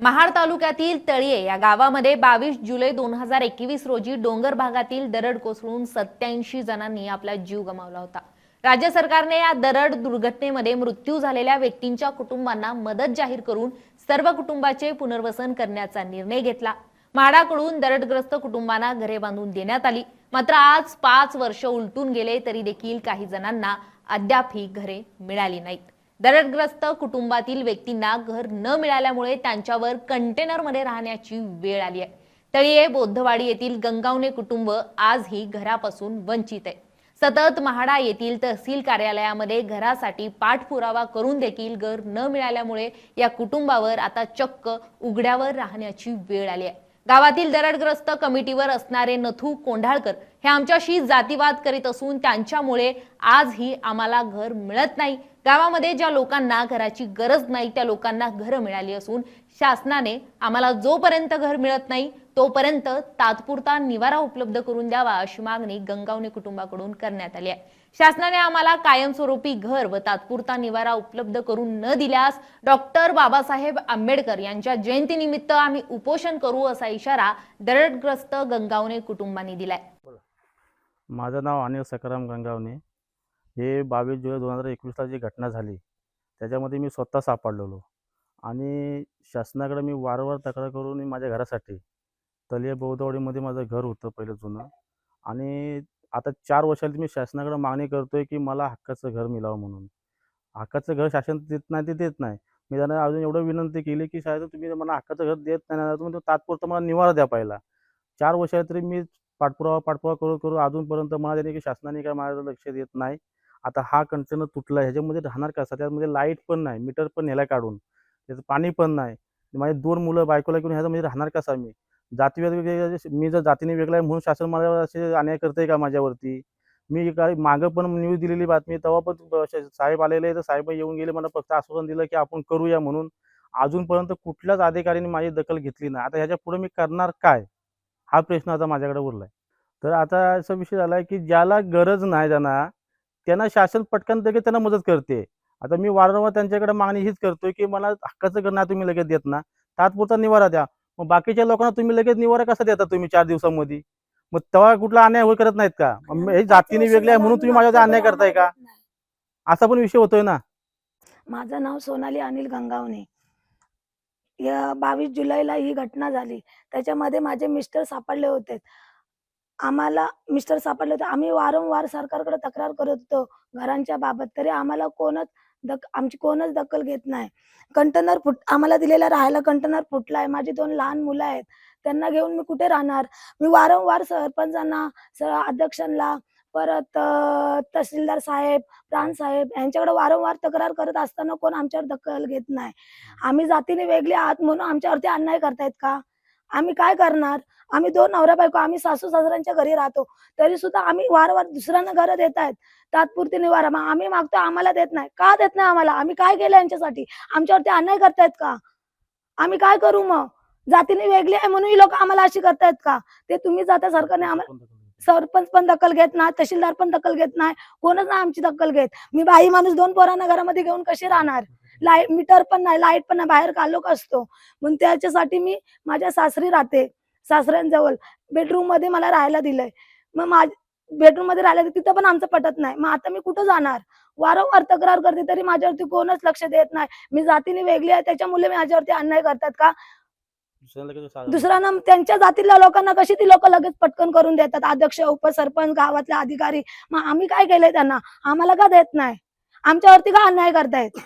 महाड तालुक्यातील तळीये या गावामध्ये 22 जुलै 2021 रोजी डोंगर भागातील दरड कोसळून 87 जणांनी आपला जीव गमावला होता। राज्य सरकारने या दरड दुर्घटनेमध्ये मृत्यू झालेल्या व्यक्तींच्या कुटुंबांना मदत जाहीर करून सर्व कुटुंबाचे पुनर्वसन करण्याचा निर्णय घेतला। म्हाडाकडून दरडग्रस्त कुटुंबांना घरे बांधून देण्यात आली। मात्र आज 5 वर्ष उलटून गेले तरी देखील काही जणांना अद्यापही घरे मिळाली नाहीत। दरडग्रस्त कुटुंबातील व्यक्तींना घर न मिळाल्यामुळे त्यांच्यावर कंटेनरमध्ये राहण्याची वेळ आली आहे। तळीये बौद्धवाडी येथील गंगावणे कुटुंब आजही घरापासून वंचित आहे। सतत म्हाडा येथील तहसील कार्यालयामध्ये घरासाठी पाठपुरावा करून देखील घर न मिळाल्यामुळे या कुटुंबावर आता चक्क उघड्यावर राहण्याची वेळ आली आहे। गावातील दरडग्रस्त कमिटीवर असणारे नथू कोंढाळकर हे आमच्याशी जातीवाद करीत असून त्यांच्यामुळे आजही आम्हाला घर मिळत नाही। गावामध्ये ज्या लोकांना घराची गरज नाही त्या लोकांना घर मिळाली असून शासनाने आम्हाला जोपर्यंत घर मिळत नाही तोपर्यंत तात्पुरता निवारा उपलब्ध करून द्यावा अशी मागणी गंगावणे कुटुंबाकडून करण्यात आली आहे। शासनाने आम्हाला कायमस्वरूपी घर व तात्पुरता निवारा उपलब्ध करून न दिल्यास डॉक्टर बाबासाहेब आंबेडकर यांच्या जयंतीनिमित्त आम्ही उपोषण करू असा इशारा दरडग्रस्त गंगावणे कुटुंबांनी दिलाय। माझं नाव अनिल सकाराम गंगावणे। हे 22 जुलै 2021ला जी घटना झाली त्याच्यामध्ये मी स्वतः सापडलेलो आणि शासनाकडे मी वारंवार तक्रार करून माझ्या घरासाठी तळीये बौद्धवाडीमध्ये माझं घर होतं पहिलं जुनं, आणि आता 4 वर्षात मी शासनाकडे मागणी करतोय की मला हक्काचं घर मिळावं म्हणून। हक्काचं घर शासन देत नाही ते देत नाही। मी त्यांना अजून एवढं विनंती केली की साहेब तुम्ही मला हक्काचं घर देत नाही, तुम्ही तात्पुरतं मला निवारा द्या पहिला। 4 वर्षात तरी मी पाठपुरावा करू अजूनपर्यंत मला त्याने की शासनाने काय माझ्याकडे लक्ष देत नाही। आता हा कंटेनर तुटला, ह्याच्यामध्ये राहणार कसं? त्यामध्ये लाईट पण नाही, मीटर पण नेला काढून, त्याचं पाणी पण नाही। माझे 2 मुलं बायकोला घेऊन ह्याच्यामध्ये राहणार कसा मी? जातीभेद वेगळे, मी जर जातीने वेगळा आहे म्हणून शासन मला असे अन्याय करतंय का माझ्यावरती? मी काय मागं पण न्यूज दिलेली बातमी, तेव्हा पण साहेब आलेले तर साहेब येऊन गेले, मला फक्त आश्वासन दिलं की आपण करूया म्हणून। अजूनपर्यंत कुठल्याच अधिकाऱ्याने माझी दखल घेतली नाही। आता ह्याच्या पुढे मी करणार काय हा प्रश्न आता माझ्याकडे उरलाय। तर आता असा विषय झालाय की ज्याला गरज नाही त्यांना शासन पटकन लगेच त्यांना मदत करते। आता मी वारंवार त्यांच्याकडे मागणी हीच करतोय की मला हक्काचं घर नाही तुम्ही लगेच देत ना, तात्पुरता निवारा द्या। मग बाकीच्या लोकांना तुम्ही लगेच निवारा कसा देता तुम्ही 4 दिवसांमध्ये? मग तेव्हा कुठला अन्याय करत नाहीत का? हे जातीने वेगळे आहे म्हणून तुम्ही माझ्यावर अन्याय करताय का? असा पण विषय होतोय ना। माझं नाव सोनाली अनिल गंगावणे। या 22 जुलैला ही घटना झाली, त्याच्यामध्ये माझे मिस्टर सापडले होते। आम्हाला मिस्टर सापडले होते। आम्ही वारंवार सरकारकडे तक्रार करत होतो घरांच्या बाबत, तरी आम्हाला आमची कोणच दखल घेत नाही। कंटेनर आम्हाला दिलेला राहायला कंटेनर फुटलाय। माझी 2 लहान मुलं आहेत, त्यांना घेऊन मी कुठे राहणार? मी वारंवार सरपंचांना, अध्यक्षांना, परत तहसीलदार साहेब, प्रांत साहेब यांच्याकडे वारंवार तक्रार करत असताना कोण आमच्यावर दखल घेत नाही। आम्ही जातीने वेगळे आहात म्हणून आमच्यावरती अन्याय करतायत का? आम्ही काय करणार? आम्ही 2 नवरा बायको, आम्ही सासू सासऱ्यांच्या घरी राहतो, तरी सुद्धा आम्ही वारंवार दुसऱ्यांना घरं देत आहेत तात्पुरती निवारा। मग आम्ही मागतो, आम्हाला देत नाही का? देत नाही आम्हाला? आम्ही काय केलं यांच्यासाठी? आमच्यावरती अन्याय करतायत का? आम्ही काय करू मग? जातीने वेगळी आहे म्हणून ही लोक आम्हाला अशी करतायत का? ते तुम्ही जाता सरकारने आम्हाला, सरपंच पण दखल घेत नाही, तहसीलदार पण दखल घेत नाही, कोणच नाही आमची दखल घेत। मी बाई माणूस 2 पोरांना घरामध्ये घेऊन कशी राहणार? लाईट मीटर पण नाही, लाईट पण नाही, बाहेर कालोख असतो। म्हणून त्याच्यासाठी मी माझ्या सासरी राहते, सासऱ्यांजवळ बेडरूम मध्ये मला राहायला दिलंय। मग बेडरूम मध्ये राहिलं तिथं पण आमचं पटत नाही। मग आता मी कुठं जाणार? वारंवार तक्रार करते तरी माझ्यावरती कोणच लक्ष देत नाही। मी जातीने वेगळी आहे त्याच्यामुळे माझ्यावरती अन्याय करतात का? दुसऱ्यांना, त्यांच्या जातीतल्या लोकांना कशी ती लोक लगेच पटकन करून देतात, अध्यक्ष, उपसरपंच, गावातले अधिकारी। मग आम्ही काय केलंय त्यांना? आम्हाला का देत नाही? आमच्यावरती का अन्याय करतायत?